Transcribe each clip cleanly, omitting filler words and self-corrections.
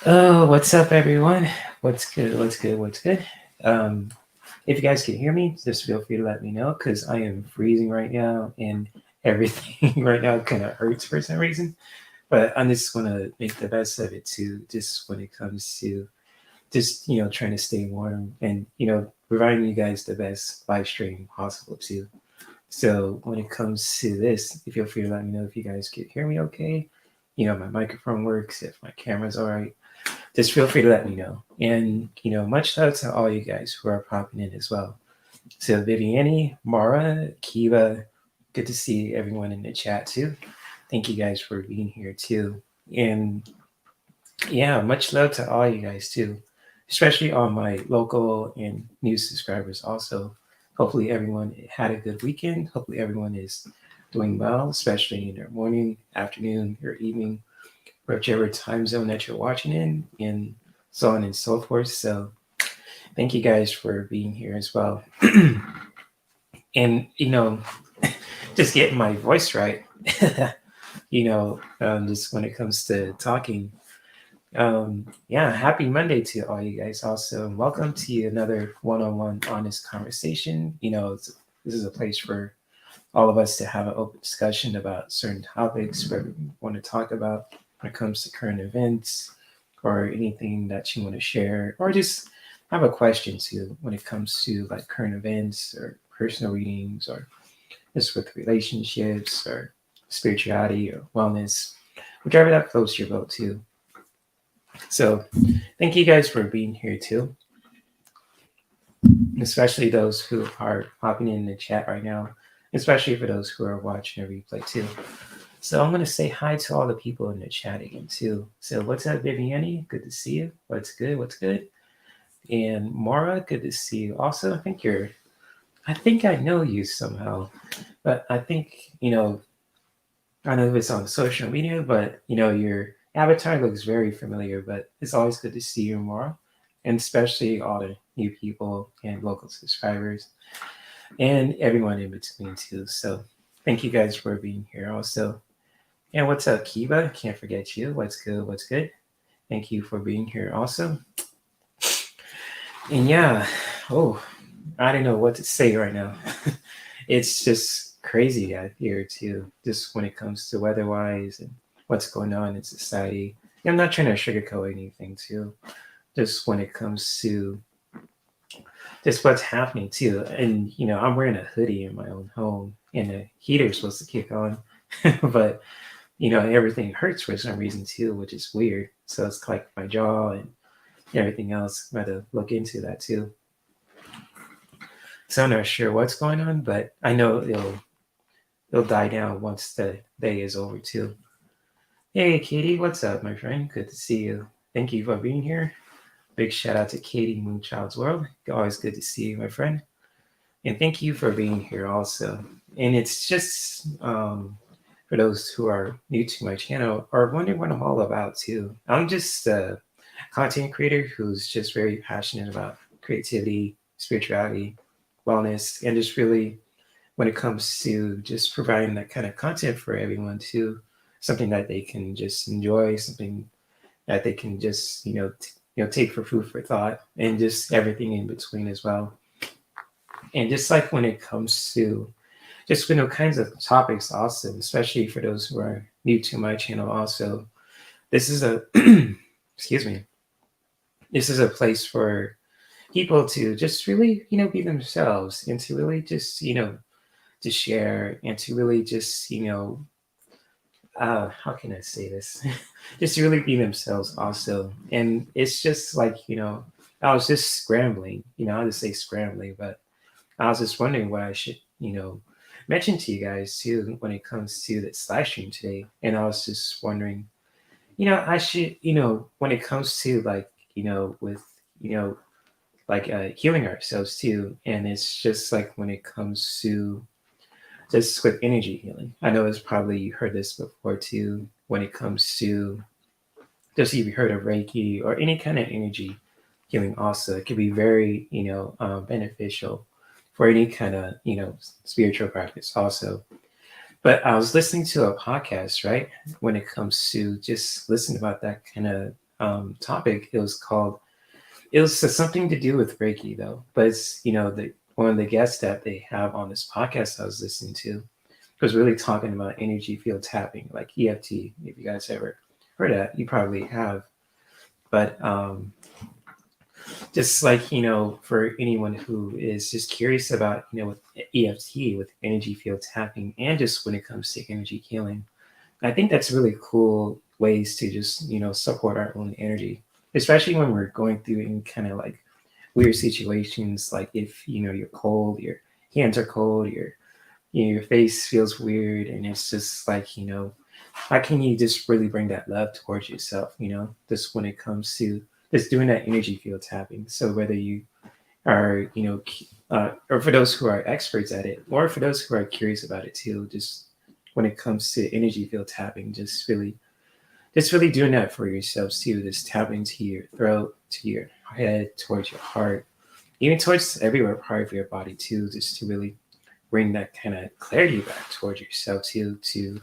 Oh, what's up, everyone? What's good? What's good? What's good? Um, if you guys can hear me, just feel free to let me know because I am freezing right now and everything right now kind of hurts for some reason. But I'm just gonna make the best of it too, just when it comes to just trying to stay warm and providing you guys the best live stream possible too. So when it comes to this, feel free to let me know if you guys can hear me okay. My microphone works, if my camera's all right, just feel free to let me know. And, much love to all you guys who are popping in as well. So, Viviani, Mara, Kiva, good to see everyone in the chat too. Thank you guys for being here too. And yeah, much love to all you guys too. especially all my local and new subscribers also. Hopefully everyone had a good weekend. Hopefully everyone is doing well, especially in their morning, afternoon, or evening, whichever time zone that you're watching in, and so on and so forth. So thank you guys for being here as well. And just getting my voice right. Just when it comes to talking. Yeah, happy Monday to all you guys. Also, welcome to another one-on-one honest conversation. This is a place for all of us to have an open discussion about certain topics where we want to talk about when it comes to current events or anything that you want to share, or just have a question too when it comes to like current events or personal readings or just with relationships or spirituality or wellness, whichever that floats your boat too. So thank you guys for being here too, especially those who are popping in the chat right now, especially for those who are watching a replay too. So I'm going to say hi to all the people in the chat again too. So what's up, Viviani? Good to see you. What's good? What's good? And Mara, good to see you. Also, I think I know you somehow, but I think, I don't know if it's on social media, but your avatar looks very familiar. But it's always good to see you more, and especially all the new people and local subscribers and everyone in between too. So thank you guys for being here also. And what's up, Kiba? Can't forget you. What's good? What's good? Thank you for being here also. And yeah, oh, I don't know what to say right now. It's just crazy out here too, just when it comes to weather-wise and what's going on in society. I'm not trying to sugarcoat anything too, just when it comes to just what's happening too. And I'm wearing a hoodie in my own home, and the heater's supposed to kick on, but everything hurts for some reason too, which is weird. So it's like my jaw and everything else. I'm going to look into that too. So I'm not sure what's going on, but I know it'll die down once the day is over too. Hey Katie, what's up, my friend? Good to see you. Thank you for being here. Big shout out to Katie Moonchild's World. Always good to see you, my friend. And thank you for being here also. And it's just for those who are new to my channel or wondering what I'm all about too. I'm just a content creator who's just very passionate about creativity, spirituality, wellness, and just really when it comes to just providing that kind of content for everyone too, something that they can just enjoy, something that they can just take for food for thought, and just everything in between as well. And just like when it comes to just kinds of topics also, especially for those who are new to my channel also, this is a excuse me, this is a place for people to just really be themselves, and to really just to share, and to really just how can I say this? Just to really be themselves also. And it's just like, I was just scrambling, I'll just say scrambling, but I was just wondering what I should, mention to you guys too when it comes to this live stream today. And I was just wondering, I should, when it comes to like, with, like healing ourselves too. And it's just like when it comes to just with energy healing. I know it's probably you heard this before too, when it comes to just if you heard of Reiki or any kind of energy healing also. It can be very, beneficial for any kind of, spiritual practice also. But I was listening to a podcast, right? When it comes to just listening about that kind of topic, it was something to do with Reiki though. But it's, one of the guests that they have on this podcast I was listening to was really talking about energy field tapping, like EFT. If you guys ever heard of that, you probably have. But just like, for anyone who is just curious about, with EFT, with energy field tapping, and just when it comes to energy healing, I think that's really cool ways to just, support our own energy, especially when we're going through any kind of like weird situations, like if, you're cold, your hands are cold, your face feels weird, and it's just like, how can you just really bring that love towards yourself, just when it comes to just doing that energy field tapping. So whether you are, or for those who are experts at it, or for those who are curious about it too, just when it comes to energy field tapping, just really doing that for yourselves too. Just tapping to your throat, to your head, towards your heart, even towards everywhere part of your body too, just to really bring that kind of clarity back towards yourself too, to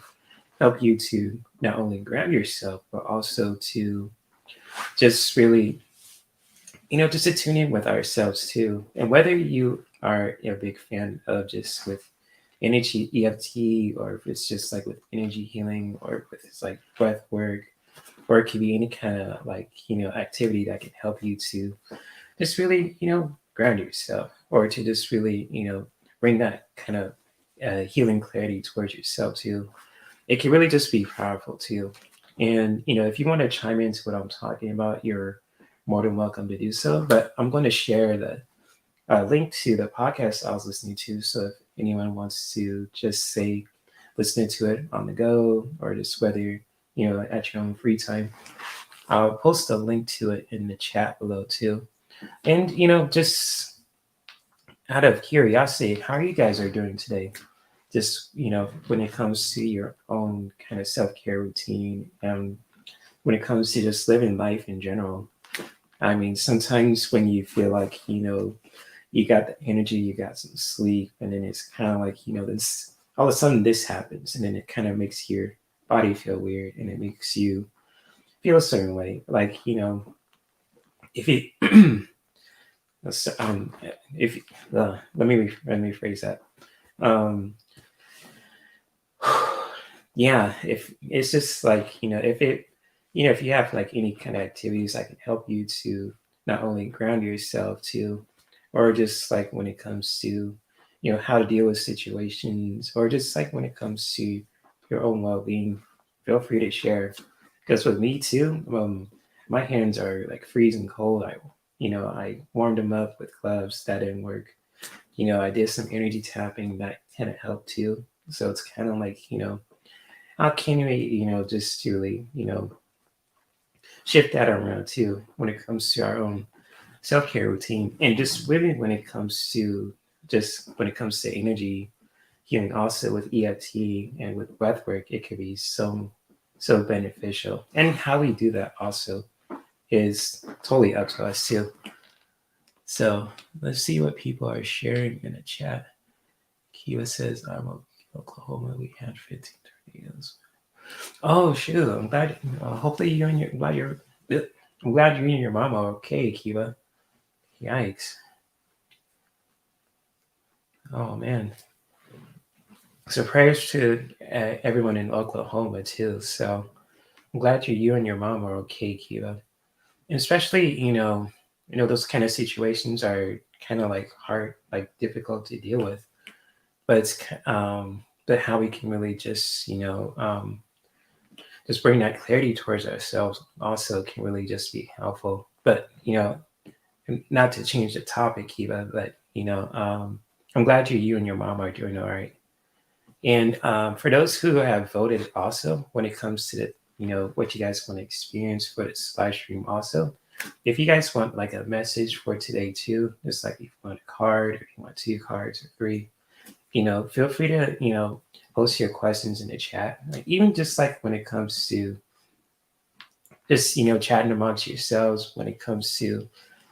help you to not only ground yourself, but also to just really, just to tune in with ourselves too. And whether you are a big fan of just with energy EFT, or if it's just like with energy healing, or if it's like breath work, or it could be any kind of like, activity that can help you to just really, ground yourself, or to just really, bring that kind of healing clarity towards yourself too. It can really just be powerful too. And if you want to chime into what I'm talking about, you're more than welcome to do so. But I'm going to share the link to the podcast I was listening to. So if anyone wants to just say listening to it on the go, or just whether at your own free time, I'll post a link to it in the chat below too. And just out of curiosity, how you guys are doing today? Just when it comes to your own kind of self-care routine, and when it comes to just living life in general. I mean, sometimes when you feel like you got the energy, you got some sleep, and then it's kind of like this, all of a sudden this happens, and then it kind of makes your body feel weird, and it makes you feel a certain way. Like if you if let me phrase that. Um, yeah, if it's just like if you have like any kind of activities that can help you to not only ground yourself to, or just like when it comes to how to deal with situations, or just like when it comes to your own well-being, feel free to share. Because with me too, my hands are like freezing cold. I warmed them up with gloves. That didn't work. I did some energy tapping that kind of helped too. So it's kind of like how can we just really shift that around too when it comes to our own self-care routine, and just really when it comes to energy healing also with EFT and with breath work, it could be so beneficial. And how we do that also is totally up to us too. So let's see what people are sharing in the chat. Kiva says, I'm Oklahoma. We had 15 tornadoes. Oh shoot! I'm glad. Hopefully you and your glad you're. I'm glad you and your mom are okay, Kiva. Yikes! Oh man. So prayers to everyone in Oklahoma too. So I'm glad you and your mom are okay, Kiva. And especially those kind of situations are kind of like hard, like difficult to deal with. But but how we can really just bring that clarity towards ourselves also can really just be helpful. But not to change the topic, Kiva, but I'm glad you and your mom are doing all right. And for those who have voted also, when it comes to what you guys want to experience for this live stream also, if you guys want like a message for today too, just like if you want a card, or if you want 2 cards or 3, feel free to post your questions in the chat. Like even just like when it comes to just chatting amongst yourselves, when it comes to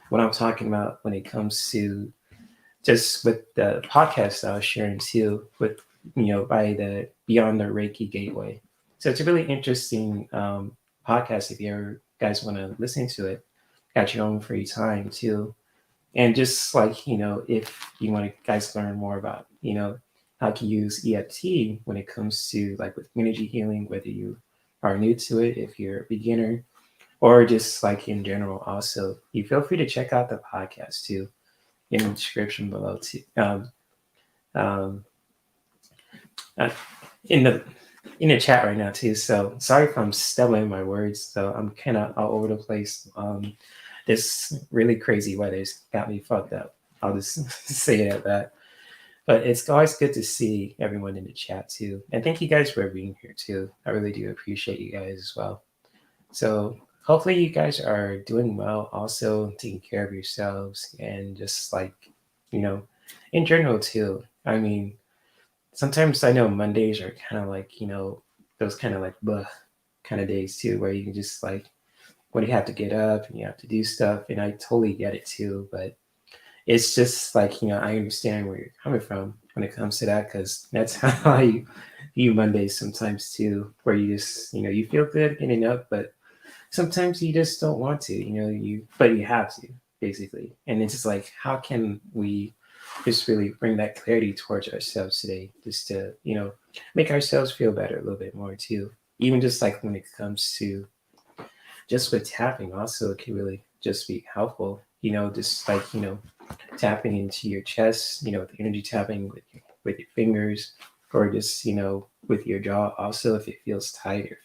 what I'm talking about, when it comes to just with the podcast I was sharing too, with by the Beyond the Reiki Gateway. So it's a really interesting podcast if you ever guys want to listen to it at your own free time too. And just like if you want to guys learn more about how to use EFT when it comes to like with energy healing, whether you are new to it, if you're a beginner, or just like in general also, you feel free to check out the podcast too in the description below too. Um, uh, in the chat right now too. So sorry if I'm stumbling my words. So I'm kind of all over the place. This really crazy weather's got me fucked up. I'll just say it at that. But it's always good to see everyone in the chat too. And thank you guys for being here too. I really do appreciate you guys as well. So hopefully you guys are doing well, also taking care of yourselves, and just like, you know, in general too. I mean, sometimes I know Mondays are kind of like, those kind of like blah kind of days too, where you can just like, when you have to get up and you have to do stuff, and I totally get it too. But it's just like, I understand where you're coming from when it comes to that, because that's how I view Mondays sometimes too, where you just, you feel good getting up, but sometimes you just don't want to, but you have to, basically. And it's just like, how can we just really bring that clarity towards ourselves today, just to, make ourselves feel better a little bit more too. Even just like when it comes to just with tapping, also, it can really just be helpful, just like, tapping into your chest, with energy tapping with your fingers, or just, with your jaw also, if it feels tight, or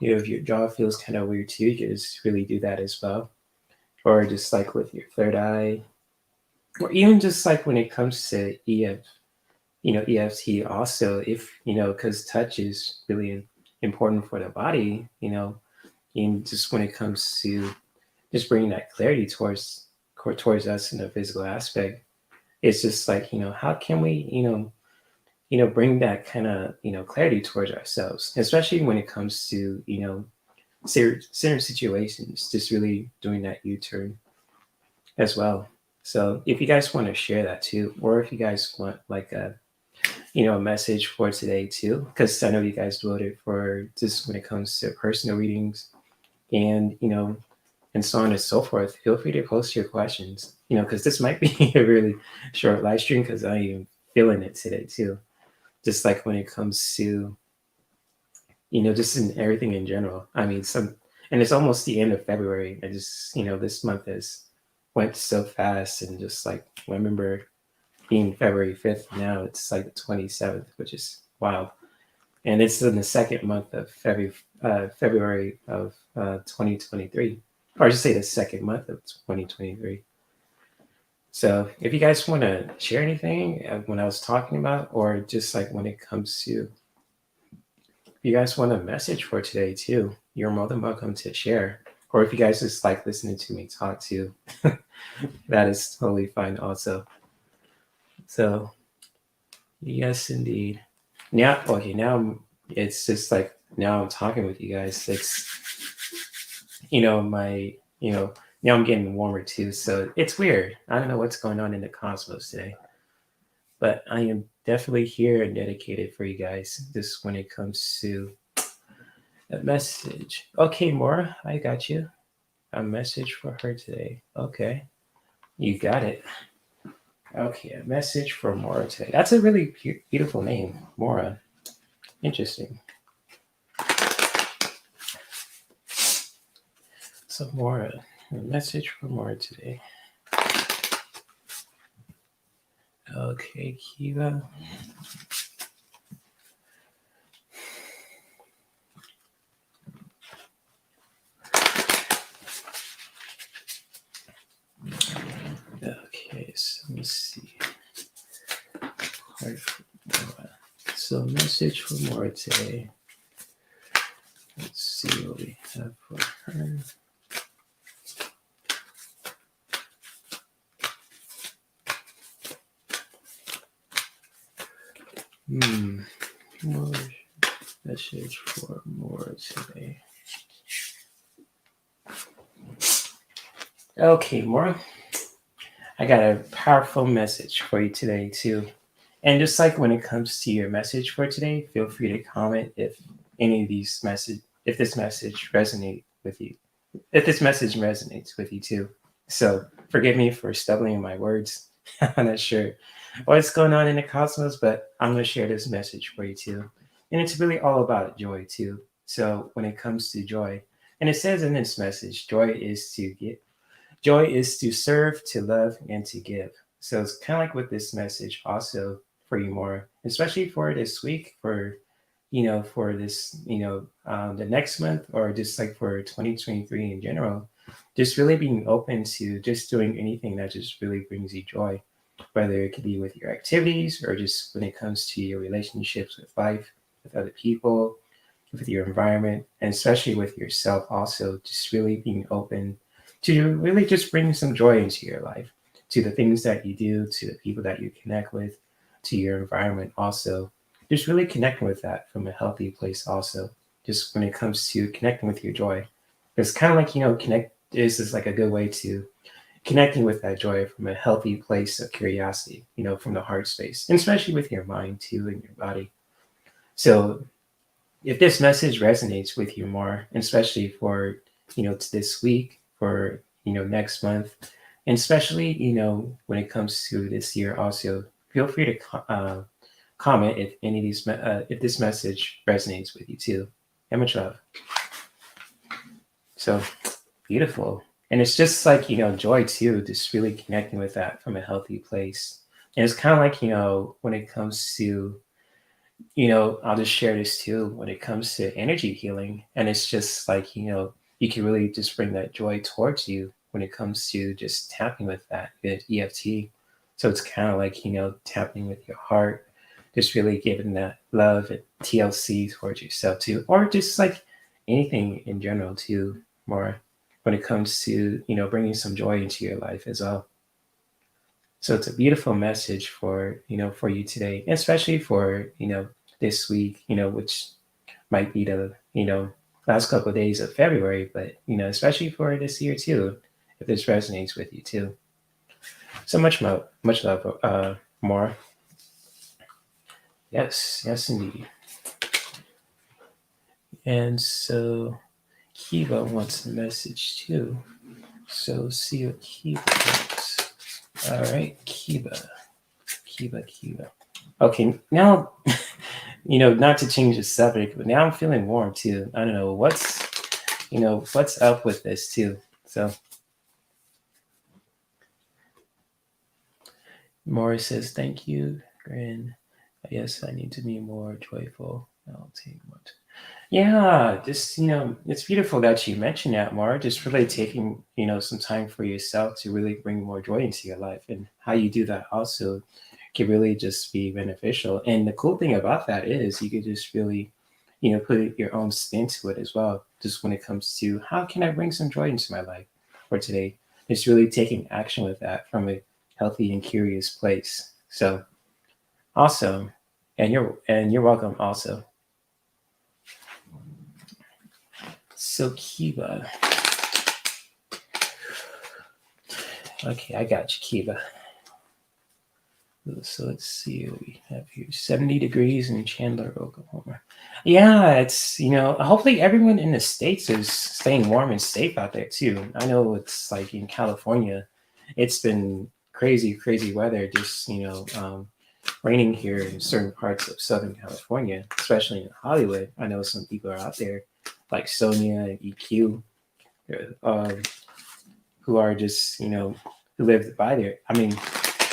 if your jaw feels kind of weird too, you can just really do that as well. Or just like with your third eye, or even just like when it comes to EFT also, if, because touch is really important for the body, and just when it comes to just bringing that clarity towards us in a physical aspect, it's just like, how can we, bring that kind of, clarity towards ourselves, especially when it comes to, certain situations, just really doing that U-turn as well. So if you guys want to share that too, or if you guys want like a message for today too, because I know you guys voted for just when it comes to personal readings, and and so on and so forth, feel free to post your questions, because this might be a really short live stream, because I am feeling it today too, just like when it comes to, just in everything in general. I mean, and it's almost the end of February. I just, this month has went so fast, and just like, I remember being February 5th, now it's like the 27th, which is wild. And it's in the second month of February of 2023, or I should say the second month of 2023. So if you guys want to share anything when I was talking about, or just like when it comes to, if you guys want a message for today too, you're more than welcome to share. Or if you guys just like listening to me talk too, that is totally fine also. So yes, indeed. Now, okay, now it's just like, now I'm talking with you guys. It's, my, now I'm getting warmer too. So it's weird. I don't know what's going on in the cosmos today, but I am definitely here and dedicated for you guys. Just when it comes to a message. Okay, Maura, I got you. A message for her today. Okay, you got it. Okay, a message for Maura today. That's a really beautiful name, Maura. Interesting. So, Maura, a message for Maura today. Okay, Kiva. Okay, so let me see. So, message for Maura today. Let's see what we have for her. More message for Maura today. Okay, Maura. I got a powerful message for you today too. And just like when it comes to your message for today, feel free to comment if any of these if this message resonates with you. If this message resonates with you too. So forgive me for stumbling in my words. I'm not sure what's going on in the cosmos, but I'm going to share this message for you too. And it's really all about joy too. So when it comes to joy, and it says in this message, joy is to serve, to love, and to give. So it's kind of like with this message also for you more, especially for this week, for this, the next month, or just like for 2023 in general, just really being open to just doing anything that just really brings you joy, whether it could be with your activities, or just when it comes to your relationships with life, with other people, with your environment, and especially with yourself also, just really being open to really just bring some joy into your life, to the things that you do, to the people that you connect with, to your environment also. Just really connecting with that from a healthy place also, just when it comes to connecting with your joy. It's kind of like, connect is like a good way to connecting with that joy from a healthy place of curiosity, from the heart space, and especially with your mind too and your body. So if this message resonates with you more, especially for this week, for next month, and especially when it comes to this year, also feel free to comment if any of these if this message resonates with you too. And much love. So beautiful, and it's just like joy too, just really connecting with that from a healthy place. And it's kind of like when it comes to I'll just share this too when it comes to energy healing. And it's just like, you can really just bring that joy towards you when it comes to just tapping with that with EFT. So it's kind of like, tapping with your heart, just really giving that love and TLC towards yourself too, or just like anything in general too, more when it comes to, bringing some joy into your life as well. So it's a beautiful message for you today, especially for this week, which might be the last couple of days of February, but especially for this year too, if this resonates with you too. So much love, more. Yes, indeed. And so Kiva wants a message too. So see what Kiva wants. All right, Kiva. Okay, now, not to change the subject, but now I'm feeling warm too. I don't know what's up with this too. So Morris says, thank you, Grin. Yes, I need to be more joyful. I'll take what. Yeah, just it's beautiful that you mentioned that, Mara. Just really taking some time for yourself to really bring more joy into your life, and how you do that also can really just be beneficial. And the cool thing about that is you could just really, put your own spin to it as well. Just when it comes to how can I bring some joy into my life for today, it's really taking action with that from a healthy and curious place. So awesome, and you're welcome also. So Kiva. Okay, I got you, Kiva. So let's see what we have here. 70 degrees in Chandler, Oklahoma. Yeah, it's, hopefully everyone in the States is staying warm and safe out there too. I know it's like in California, it's been crazy, crazy weather, just, raining here in certain parts of Southern California, especially in Hollywood. I know some people are out there like Sonia and EQ, um, who are just, who live by there. I mean,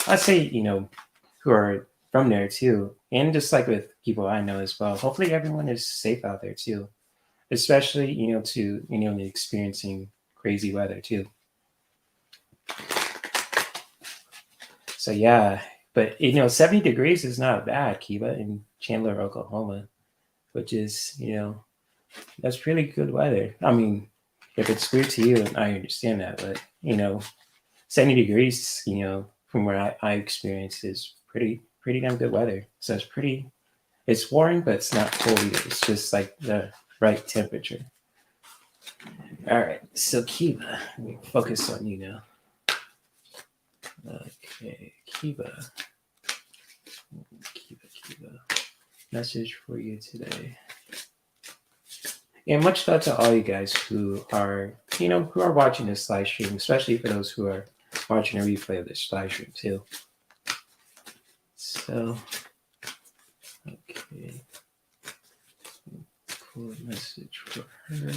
I'd say, who are from there too. And just like with people I know as well. Hopefully everyone is safe out there too. Especially, to experiencing crazy weather too. So yeah. But 70 degrees is not bad, Kiva, in Chandler, Oklahoma, which is, that's really good weather. I mean, if it's weird to you, I understand that, but 70 degrees, from where I experience is pretty damn good weather. So it's warm, but it's not cold either. It's just like the right temperature. All right, so Kiva, let me focus on you now. Okay, Kiva. Message for you today. And much love to all you guys who are, who are watching this live stream, especially for those who are watching a replay of this live stream too. So, okay. Cool message for her.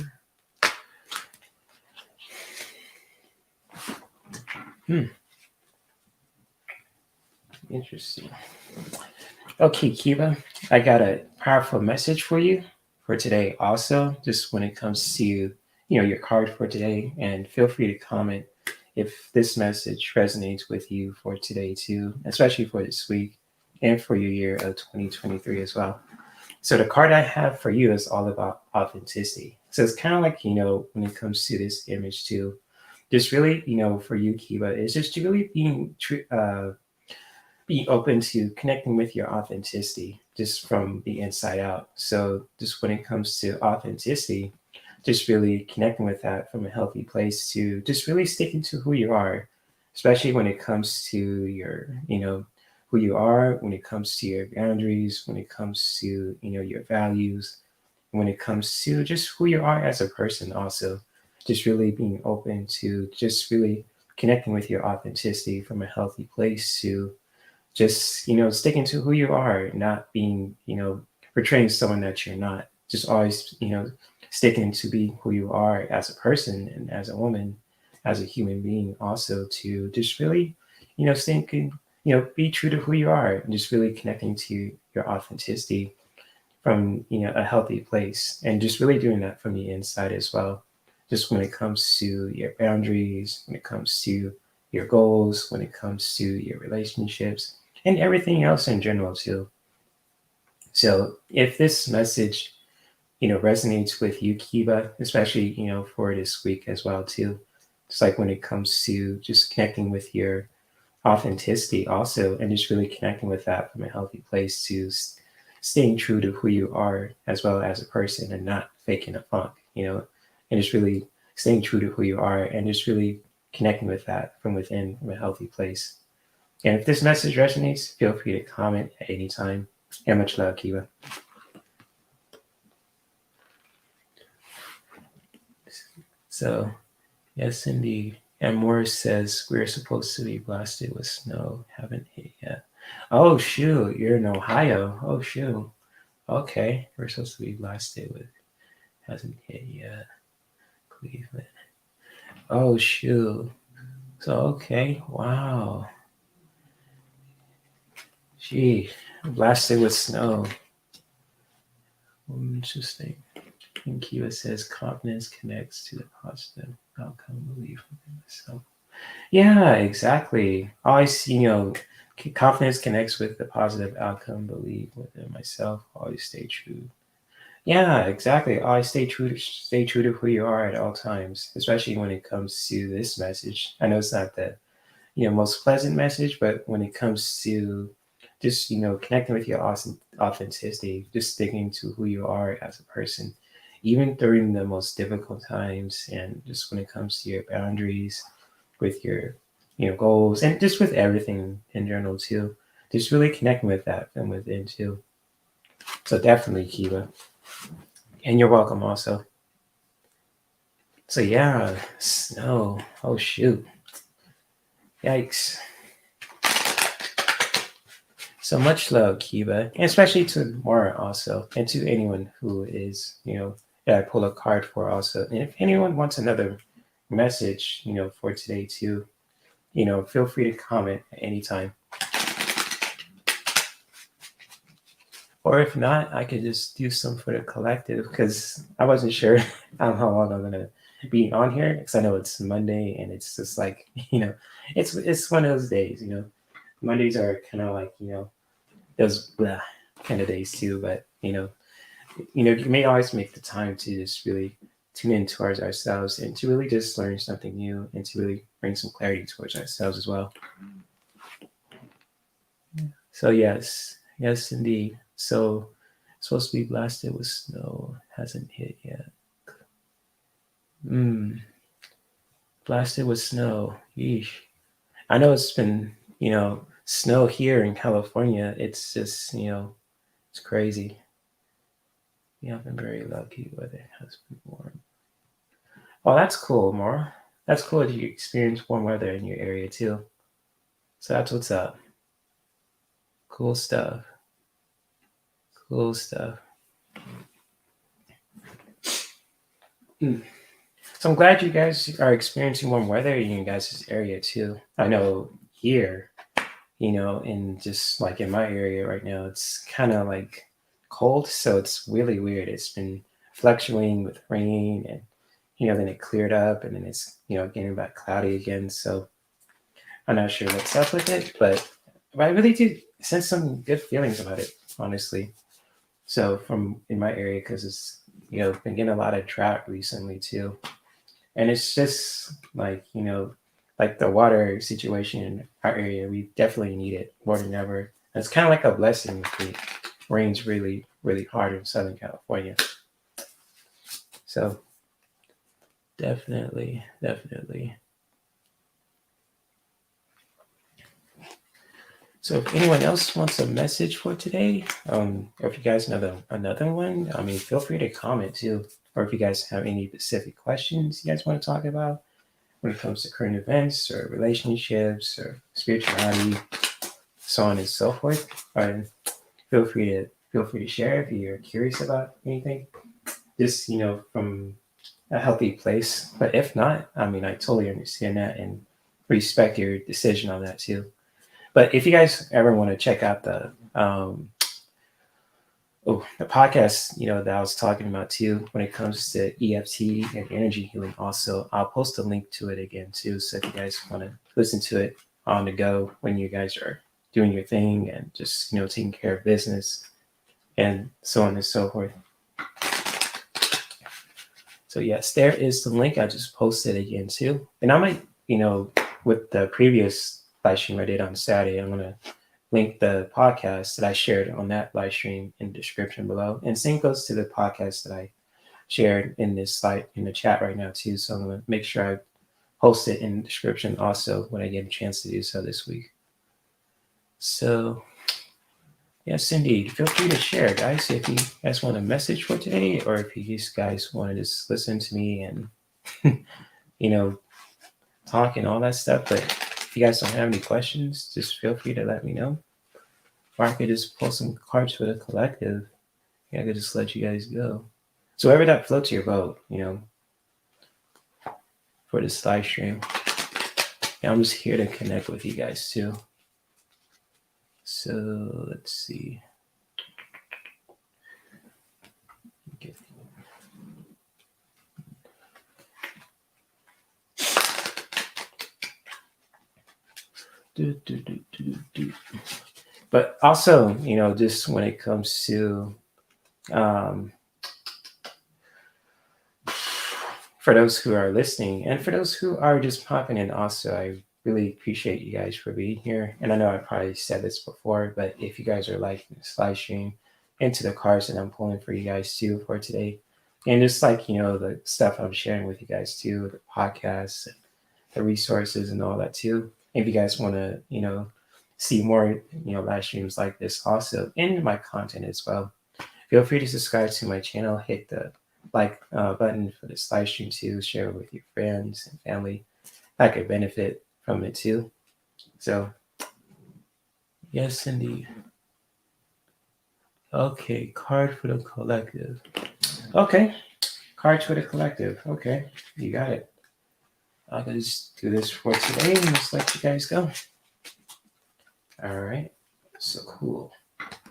Interesting. Okay, Kiva, I got a powerful message for you for today also, just when it comes to, your card for today. And feel free to comment if this message resonates with you for today too, especially for this week and for your year of 2023 as well. So the card I have for you is all about authenticity. So it's kind of like, when it comes to this image too, just really, for you, Kiva, it's just really being open to connecting with your authenticity just from the inside out. So just when it comes to authenticity, just really connecting with that from a healthy place to just really sticking to who you are, especially when it comes to who you are, when it comes to your boundaries, when it comes to, your values, when it comes to just who you are as a person also. Just really being open to just really connecting with your authenticity from a healthy place to just sticking to who you are, not being portraying someone that you're not, just always sticking to be who you are as a person and as a woman, as a human being also, to just really thinking, be true to who you are and just really connecting to your authenticity from a healthy place, and just really doing that from the inside as well, just when it comes to your boundaries, when it comes to your goals, when it comes to your relationships, and everything else in general too. So if this message resonates with you, Kiba, especially for this week as well too, just like when it comes to just connecting with your authenticity also, and just really connecting with that from a healthy place to staying true to who you are as well as a person, and not faking a funk, and just really staying true to who you are and just really connecting with that from within from a healthy place. And if this message resonates, feel free to comment at any time. And much love, Kiva. So, yes, indeed. And Morris says, we're supposed to be blasted with snow. Haven't hit yet. Oh, shoot. You're in Ohio. Oh, shoot. Okay. We're supposed to be blasted with. Hasn't hit yet. Cleveland. Oh, shoot. So, okay. Wow. Gee. Blasted with snow. Interesting. And Kiva says confidence connects to the positive outcome belief within myself. Yeah, exactly. Always, confidence connects with the positive outcome belief within myself. Always stay true. Yeah, exactly. Always stay true to who you are at all times, especially when it comes to this message. I know it's not the most pleasant message, but when it comes to just connecting with your authenticity, just sticking to who you are as a person, even during the most difficult times, and just when it comes to your boundaries, with your goals, and just with everything in general too, just really connecting with that from within too. So definitely, Kiva, and you're welcome also. So yeah, snow. Oh shoot, yikes. So much love, Kiba, and especially to Mara also, and to anyone who is, that I pull a card for also. And if anyone wants another message, for today too, feel free to comment at any time. Or if not, I could just do some for the collective, because I wasn't sure how long I'm gonna be on here, because I know it's Monday and it's just like, it's one of those days. Mondays are kind of like, those blah kind of days too. But you may always make the time to just really tune in towards ourselves, and to really just learn something new, and to really bring some clarity towards ourselves as well. So yes, indeed. So supposed to be blasted with snow, hasn't hit yet. Blasted with snow. Yeesh. I know it's been snow here in California. It's just it's crazy. I've been very lucky. Weather has been warm. Oh, that's cool, Maura. That's cool that you experience warm weather in your area too. So that's what's up. Cool stuff. Cool stuff. So I'm glad you guys are experiencing warm weather in your guys' area too. I know here, in just like in my area right now, it's kind of like cold, so it's really weird. It's been fluctuating with rain, and then it cleared up, and then it's getting back cloudy again. So I'm not sure what's up with it, but I really do sense some good feelings about it, honestly. So from in my area, because it's been getting a lot of drought recently too, and it's just like like the water situation in our area, we definitely need it more than ever. And it's kind of like a blessing if it rains really really hard in Southern California. So definitely. So if anyone else wants a message for today, or if you guys know another one, I mean, feel free to comment too. Or if you guys have any specific questions you guys want to talk about when it comes to current events or relationships or spirituality, so on and so forth, feel free to share if you're curious about anything. Just from a healthy place. But if not, I mean, I totally understand that and respect your decision on that too. But if you guys ever want to check out the podcast, that I was talking about too, when it comes to EFT and energy healing, also, I'll post a link to it again too. So if you guys want to listen to it on the go when you guys are doing your thing and just taking care of business and so on and so forth. So yes, there is the link. I just posted again too, and I might, with the previous live stream I did on Saturday, I'm gonna link the podcast that I shared on that live stream in the description below. And same goes to the podcast that I shared in this slide in the chat right now too. So I'm gonna make sure I post it in the description also when I get a chance to do so this week. So yes, indeed. Feel free to share, guys, if you guys want a message for today, or if you guys want to just listen to me and talk and all that stuff. But if you guys don't have any questions, just feel free to let me know. Or I could just pull some cards for the collective. I could just let you guys go. So wherever that floats your boat, for this live stream. And I'm just here to connect with you guys too. So let's see. Okay. But also, just when it comes to for those who are listening and for those who are just popping in also, I really appreciate you guys for being here. And I know I probably said this before, but if you guys are liking this live stream into the cards that I'm pulling for you guys too for today, and just like the stuff I'm sharing with you guys too, the podcasts, the resources and all that too. If you guys want to see more live streams like this also in my content as well, feel free to subscribe to my channel, hit the like button for this live stream too, share it with your friends and family that could benefit from it too. So yes, indeed. Okay, card for the collective. Okay, card for the collective. Okay, you got it. I'll just do this for today and just let you guys go. All right, so cool.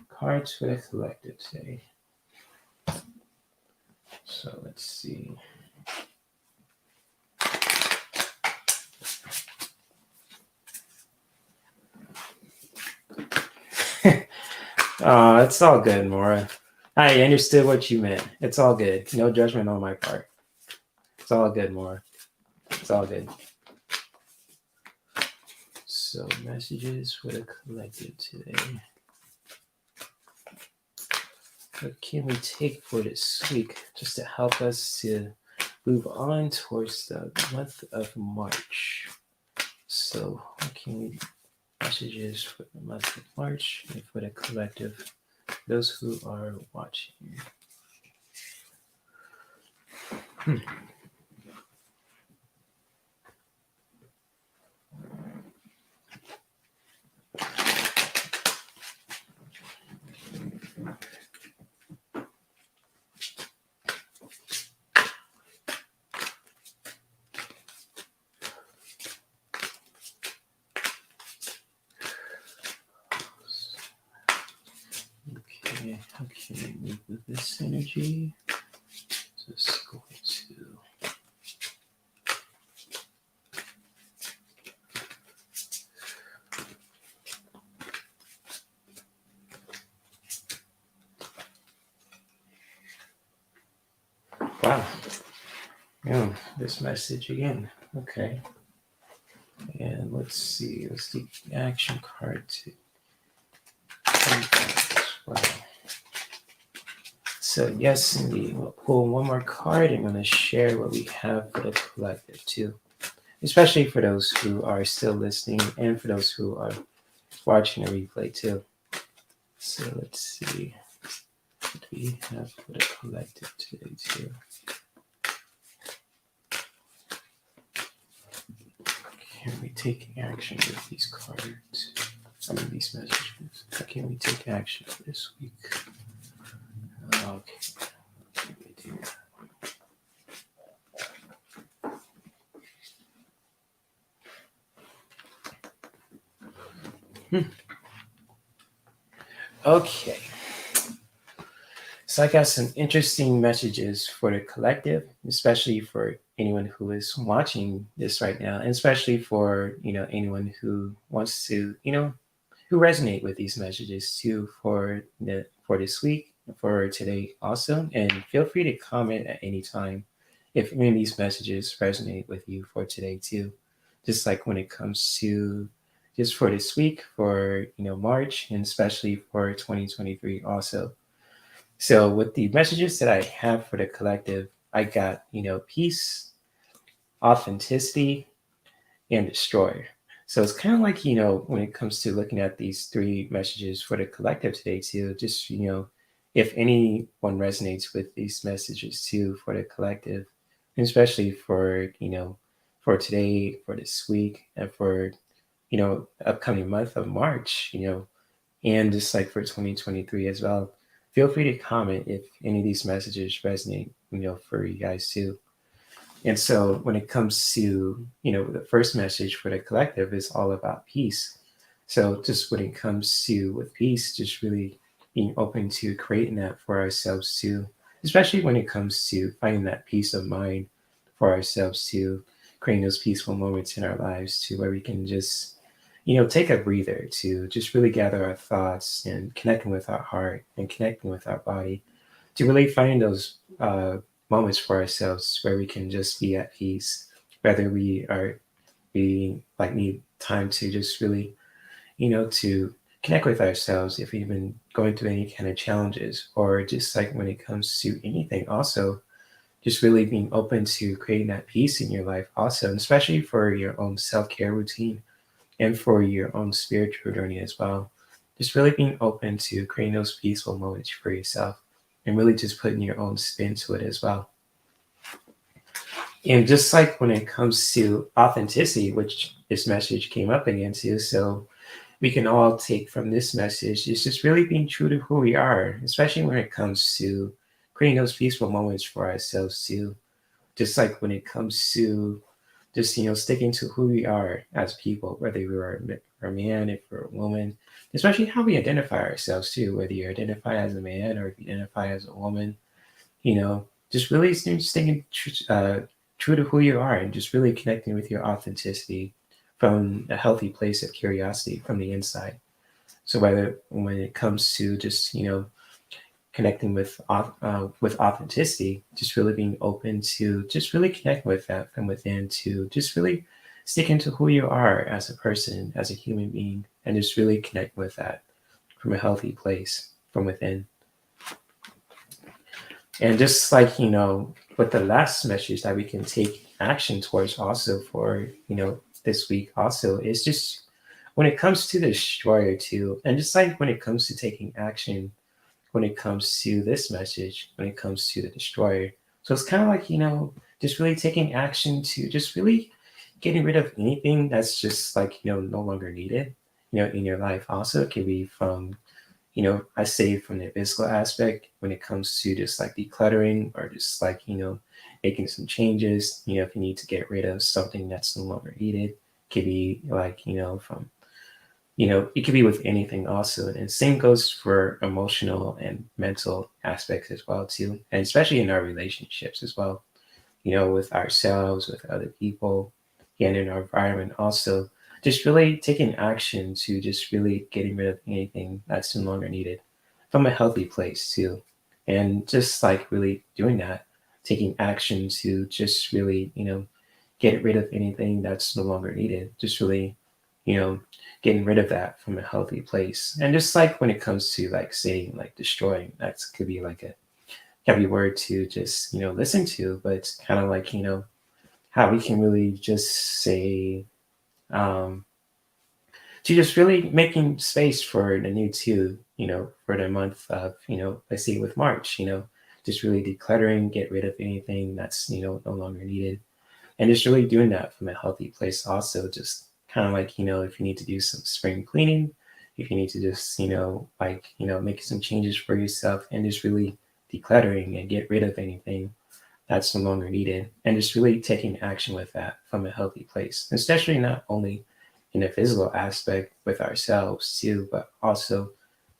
Cards for the collective today. So let's see. It's all good, Maura. I understood what you meant. It's all good. No judgment on my part. It's all good, Maura. It's all good. So messages for the collective today. What can we take for this week just to help us to move on towards the month of March? So what can we messages for the month of March and for the collective, those who are watching? Okay, how can we move with this energy? Just going to Wow. Oh, this message again. Okay. And let's see. Let's do action card two. Wow. So yes, indeed. We'll pull one more card. I'm going to share what we have for the collective too, especially for those who are still listening and for those who are watching a replay too. So let's see what we have for the collective today too. Can we take action with these cards? I mean, these messages. How can we take action for this week? Okay. Can we do that? Okay. So I got some interesting messages for the collective, especially for anyone who is watching this right now, and especially for anyone who wants to who resonate with these messages too for this week, for today also. And feel free to comment at any time if any of these messages resonate with you for today too. Just like when it comes to just for this week, for March, and especially for 2023 also. So with the messages that I have for the collective, I got peace, authenticity, and destroy. So it's kind of like, when it comes to looking at these three messages for the collective today, too, just, if anyone resonates with these messages, too, for the collective, and especially for today, for this week, and for, upcoming month of March, and just like for 2023 as well, feel free to comment if any of these messages resonate, for you guys, too. And so when it comes to, the first message for the collective is all about peace. So just when it comes to with peace, just really being open to creating that for ourselves too, especially when it comes to finding that peace of mind for ourselves too, creating those peaceful moments in our lives too, where we can just, take a breather to just really gather our thoughts and connecting with our heart and connecting with our body to really find those moments for ourselves where we can just be at peace, whether we like need time to just really, to connect with ourselves if we've been going through any kind of challenges, or just like when it comes to anything, also just really being open to creating that peace in your life, also, and especially for your own self care routine and for your own spiritual journey as well. Just really being open to creating those peaceful moments for yourself and really just putting your own spin to it as well. And just like when it comes to authenticity, which this message came up against you, so we can all take from this message is just really being true to who we are, especially when it comes to creating those peaceful moments for ourselves too. Just like when it comes to just sticking to who we are as people, whether we're a man, if we're a woman, especially how we identify ourselves too, whether you identify as a man or if you identify as a woman, just really staying true to who you are and just really connecting with your authenticity from a healthy place of curiosity from the inside. So whether when it comes to just connecting with authenticity, just really being open to just really connect with that from within, to just really sticking to who you are as a person, as a human being, and just really connect with that from a healthy place from within. And just like, with the last message that we can take action towards also for, this week also is just when it comes to the destroyer too, and just like when it comes to taking action, when it comes to this message, when it comes to the destroyer. So it's kind of like, just really taking action to just really getting rid of anything that's just like, no longer needed, in your life. Also, it can be from I say from the physical aspect when it comes to just like decluttering or just like, making some changes, if you need to get rid of something that's no longer needed, it could be like, from, it could be with anything also. And same goes for emotional and mental aspects as well, too. And especially in our relationships as well, with ourselves, with other people, and in our environment also. Just really taking action to just really getting rid of anything that's no longer needed from a healthy place too. And just like really doing that, taking action to just really, get rid of anything that's no longer needed. Just really, you know, getting rid of that from a healthy place. And just like when it comes to like saying like destroying, that could be like a heavy word to just, listen to, but it's kind of like, how we can really just say, um, to just really making space for the new two, for the month of, let's see, with March, just really decluttering, get rid of anything that's, no longer needed. And just really doing that from a healthy place also, just kind of like, if you need to do some spring cleaning, if you need to just, like, make some changes for yourself and just really decluttering and get rid of anything that's no longer needed, and just really taking action with that from a healthy place, especially not only in the physical aspect with ourselves too, but also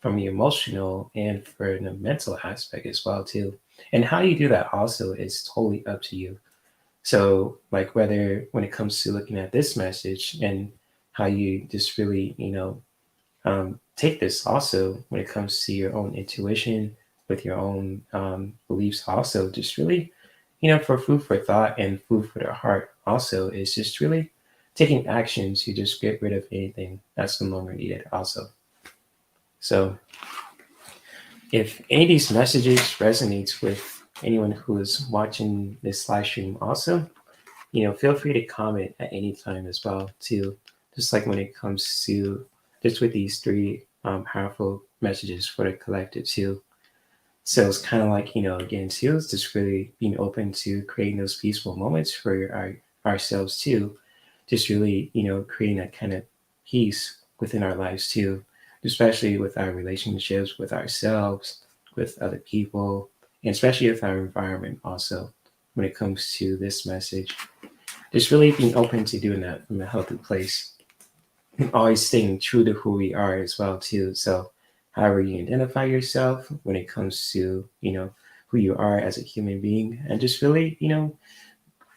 from the emotional and for the mental aspect as well too. And how you do that also is totally up to you. So like whether when it comes to looking at this message and how you just really, take this also when it comes to your own intuition with your own beliefs also, just really, for food for thought and food for the heart also is just really taking action to just get rid of anything that's no longer needed also. So if any of these messages resonates with anyone who is watching this live stream also, feel free to comment at any time as well too. Just like when it comes to just with these three powerful messages for the collective too. So it's kind of like, again too, it's just really being open to creating those peaceful moments for ourselves too. Just really, creating that kind of peace within our lives too, especially with our relationships with ourselves, with other people, and especially with our environment also when it comes to this message. Just really being open to doing that from a healthy place. And always staying true to who we are as well too. So however you identify yourself when it comes to, who you are as a human being, and just really,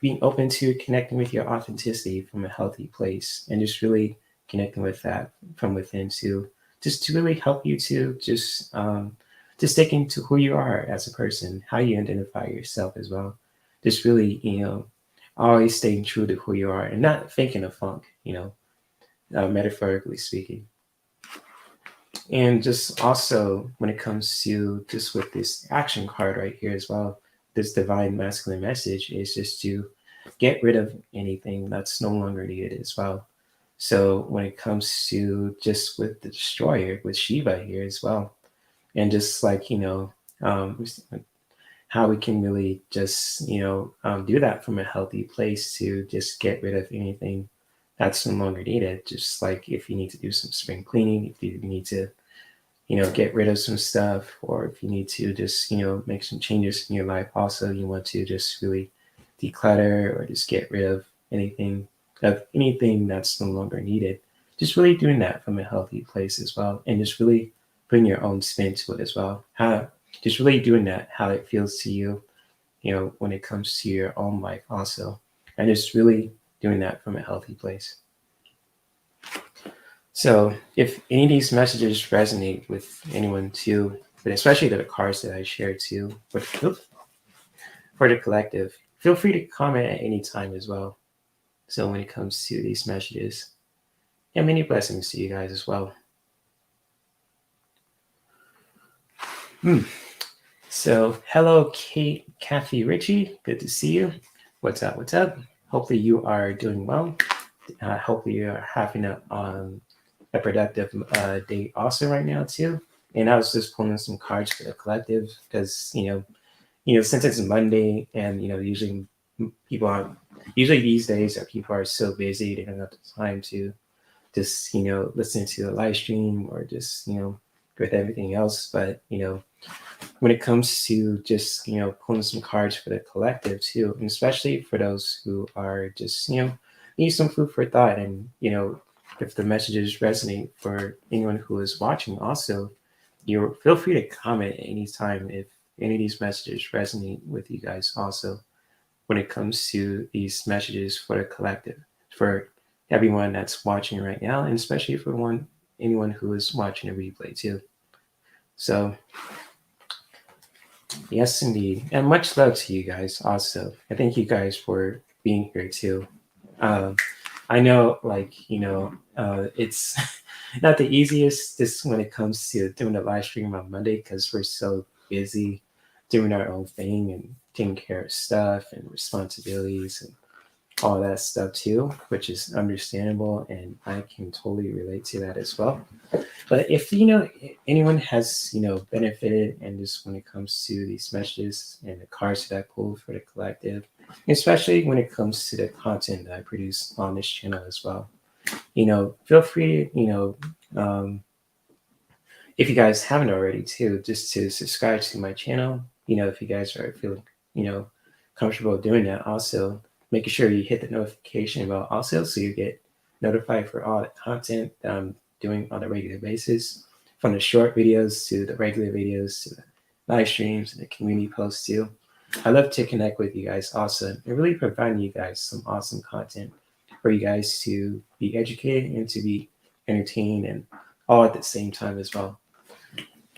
being open to connecting with your authenticity from a healthy place and just really connecting with that from within too, just to really help you to stick into who you are as a person, how you identify yourself as well. Just really, always staying true to who you are and not faking a funk, metaphorically speaking. And just also when it comes to just with this action card right here as well, this divine masculine message is just to get rid of anything that's no longer needed as well. So when it comes to just with the destroyer with Shiva here as well, and just like how we can really just do that from a healthy place to just get rid of anything that's no longer needed. Just like if you need to do some spring cleaning, if you need to get rid of some stuff, or if you need to just make some changes in your life also, you want to just really declutter or just get rid of anything that's no longer needed. Just really doing that from a healthy place as well, and just really putting your own spin to it as well. How just really doing that, how it feels to you, when it comes to your own life also, and just really doing that from a healthy place. So if any of these messages resonate with anyone too, but especially the cards that I shared too, but for the collective, feel free to comment at any time as well. So when it comes to these messages, and many blessings to you guys as well. So hello, Kate, Kathy, Richie. Good to see you. What's up? What's up? Hopefully you are doing well. Hopefully you are having a productive day also right now too. And I was just pulling some cards for the collective because since it's Monday and people are usually these days that people are so busy they don't have the time to just listen to the live stream or just with everything else. But when it comes to just pulling some cards for the collective too, and especially for those who are just need some food for thought, and if the messages resonate for anyone who is watching also, you feel free to comment at any time if any of these messages resonate with you guys also when it comes to these messages for the collective, for everyone that's watching right now, and especially for anyone who is watching a replay too. So Yes, indeed. And much love to you guys also. I thank you guys for being here too. Um, I know, like, it's not the easiest just when it comes to doing the live stream on Monday because we're so busy doing our own thing and taking care of stuff and responsibilities and all that stuff too, which is understandable. And I can totally relate to that as well. But if anyone has benefited, and just when it comes to these messages and the cards that I pulled for the collective, especially when it comes to the content that I produce on this channel as well, feel free, if you guys haven't already too, just to subscribe to my channel. If you guys are feeling you know comfortable doing that, also making sure you hit the notification bell also so you get notified for all the content that I'm doing on a regular basis, from the short videos to the regular videos to the live streams and the community posts too. I love to connect with you guys also and really providing you guys some awesome content for you guys to be educated and to be entertained, and all at the same time as well.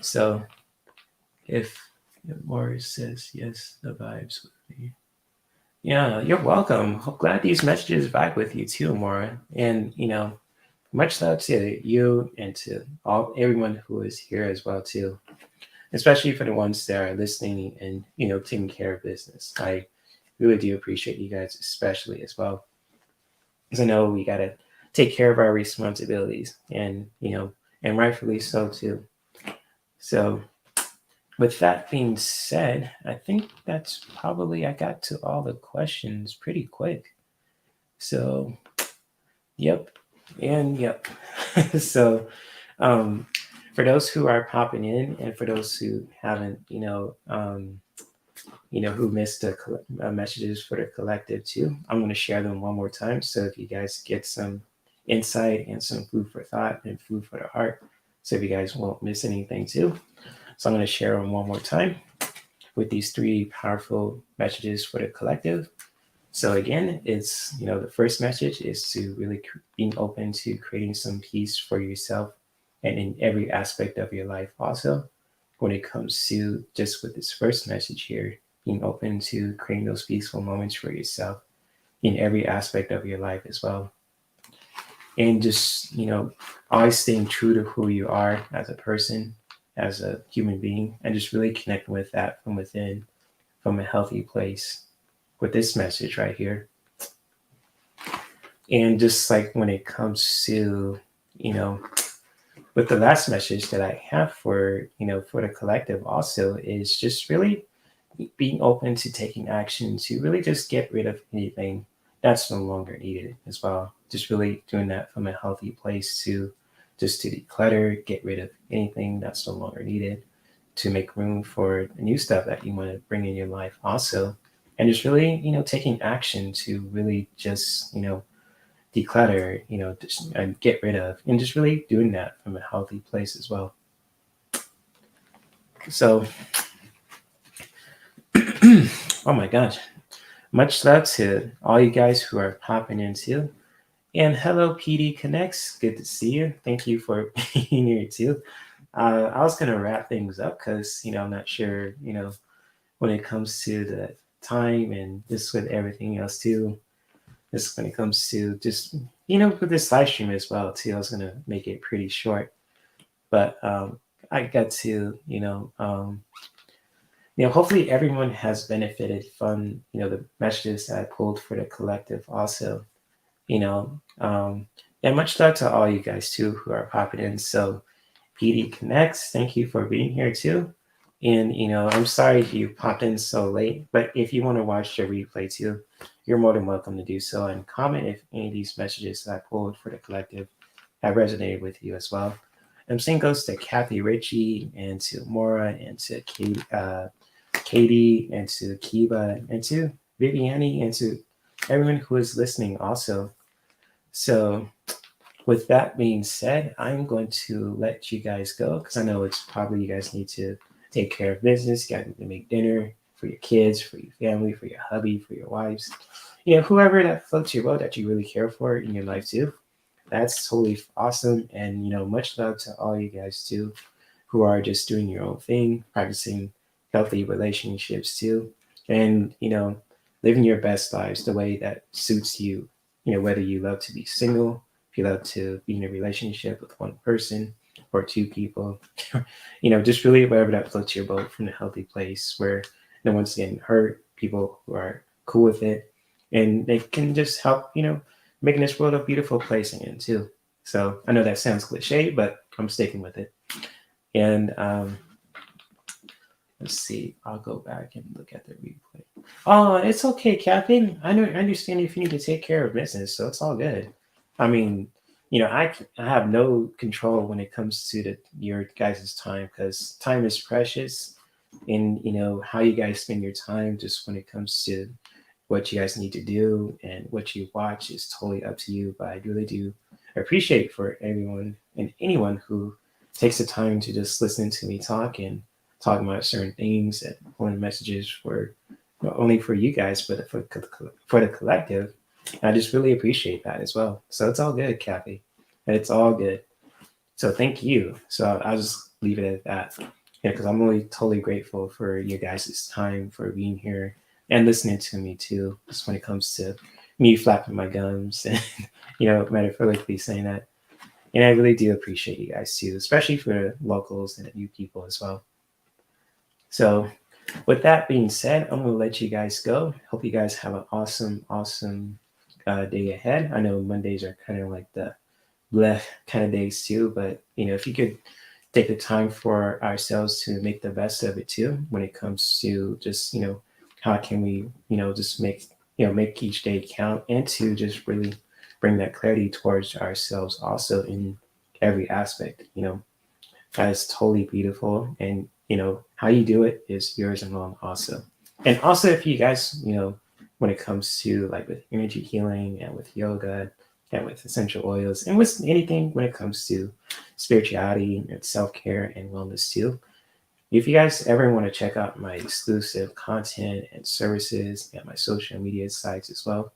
So if Morris says yes, the vibes with me. Yeah, you're welcome. I'm glad these messages vibe with you too, Maura. And much love to you and to all everyone who is here as well too. Especially for the ones that are listening and taking care of business. I really do appreciate you guys, especially as well, because I know we gotta take care of our responsibilities, and rightfully so too. So with that being said, I think that's probably I got to all the questions pretty quick. So, yep, and yep. So, um, for those who are popping in, and for those who haven't, who missed the messages for the collective too, I'm going to share them one more time. So if you guys get some insight and some food for thought and food for the heart, so if you guys won't miss anything too. So I'm going to share them one more time with these three powerful messages for the collective. So again, it's the first message is to really being open to creating some peace for yourself and in every aspect of your life. Also, when it comes to just with this first message here, being open to creating those peaceful moments for yourself in every aspect of your life as well. And just always staying true to who you are as a person, as a human being, and just really connecting with that from within, from a healthy place with this message right here. And just like when it comes to, with the last message that I have for, for the collective also is just really being open to taking action to really just get rid of anything that's no longer needed as well. Just really doing that from a healthy place to just to declutter, get rid of anything that's no longer needed, to make room for the new stuff that you want to bring in your life also. And just really, taking action to really just, declutter, just, and get rid of, and just really doing that from a healthy place as well. So, oh my gosh, much love to all you guys who are popping in too. And hello, PD Connects. Good to see you. Thank you for being here too. I was gonna wrap things up because I'm not sure when it comes to the time and just with everything else too. Just when it comes to just with this live stream as well too. I was gonna make it pretty short, but I got to hopefully everyone has benefited from the messages that I pulled for the collective also. you know. And much love to all you guys too who are popping in. So PD Connects, thank you for being here too. And I'm sorry you popped in so late, but if you want to watch the replay too, you're more than welcome to do so, and comment if any of these messages that I pulled for the collective have resonated with you as well. Same goes to Kathy Ritchie and to Mora and to Katie and to Kiva and to Viviani and to everyone who is listening also. So with that being said, I'm going to let you guys go because I know it's probably you guys need to take care of business. You got to make dinner for your kids, for your family, for your hubby, for your wives. Whoever that floats your boat that you really care for in your life too. That's totally awesome. And much love to all you guys too who are just doing your own thing, practicing healthy relationships too, and living your best lives the way that suits you. Whether you love to be single, if you love to be in a relationship with one person or two people, just really wherever that floats your boat from a healthy place where no one's getting hurt, people who are cool with it, and they can just help, making this world a beautiful place again too. So I know that sounds cliche, but I'm sticking with it. And let's see, I'll go back and look at the replay. Oh, it's okay, Kathy. I understand if you need to take care of business, so it's all good. I mean, I have no control when it comes to your guys' time, because time is precious, and how you guys spend your time just when it comes to what you guys need to do and what you watch is totally up to you. But I really do appreciate for everyone and anyone who takes the time to just listen to me talk and talk about certain things and pulling messages for not only for you guys but for the collective. And I just really appreciate that as well. So it's all good, Kathy. It's all good. So thank you. So I'll just leave it at that. Yeah, because I'm really totally grateful for you guys' time, for being here and listening to me too, just when it comes to me flapping my gums and metaphorically saying that. And I really do appreciate you guys too, especially for the locals and the new people as well. So with that being said, I'm going to let you guys go. Hope you guys have an awesome day ahead. I know Mondays are kind of like the bleh kind of days too, but if you could take the time for ourselves to make the best of it too, when it comes to just how can we just make each day count, and to just really bring that clarity towards ourselves also in every aspect. That is totally beautiful, and how you do it is yours alone also. And also, if you guys when it comes to like with energy healing and with yoga and with essential oils and with anything when it comes to spirituality and self-care and wellness too, if you guys ever want to check out my exclusive content and services and my social media sites as well,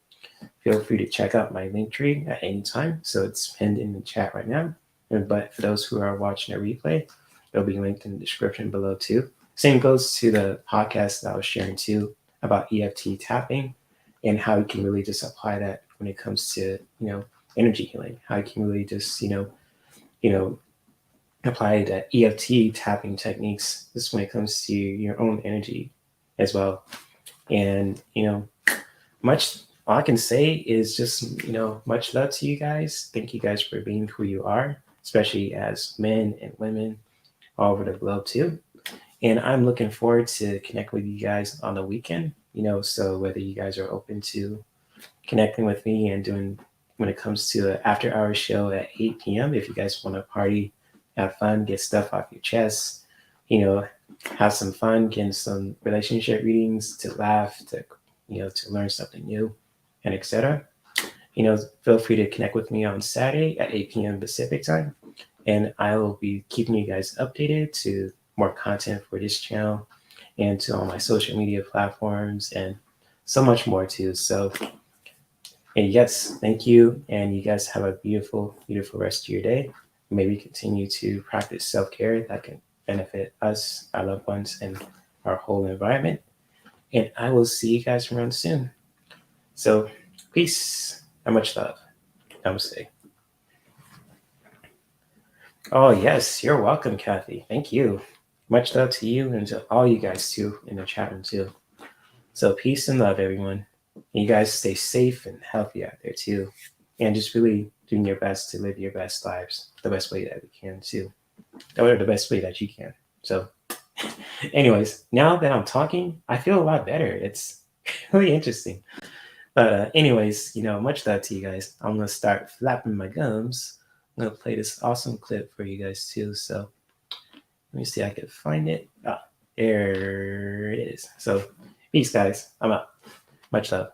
feel free to check out my Linktree at any time. So it's pinned in the chat right now. But for those who are watching a replay, it'll be linked in the description below too. Same goes to the podcast that I was sharing too about EFT tapping and how you can really just apply that when it comes to energy healing. How you can really just apply the EFT tapping techniques just when it comes to your own energy as well. And much all I can say is just much love to you guys. Thank you guys for being who you are, especially as men and women all over the globe too. And I'm looking forward to connect with you guys on the weekend. So whether you guys are open to connecting with me and doing when it comes to an after hour show at 8 p.m. If you guys want to party, have fun, get stuff off your chest, have some fun, getting some relationship readings, to laugh, to to learn something new, and etc. Feel free to connect with me on Saturday at 8 p.m. Pacific time, and I will be keeping you guys updated to more content for this channel and to all my social media platforms and so much more too. So, and yes, thank you, and you guys have a beautiful rest of your day. Maybe continue to practice self-care that can benefit us, our loved ones, and our whole environment. And I will see you guys around soon. So, peace and much love. Namaste. Oh, yes, you're welcome, Kathy. Thank you. Much love to you and to all you guys too in the chat room too. So, peace and love, everyone. And you guys stay safe and healthy out there too. And just really doing your best to live your best lives the best way that we can too. Or the best way that you can. So, anyways, now that I'm talking, I feel a lot better. It's really interesting. But anyways, much love to you guys. I'm going to start flapping my gums. I'm going to play this awesome clip for you guys too. So let me see if I can find it. Ah, there it is. So peace, guys. I'm out. Much love.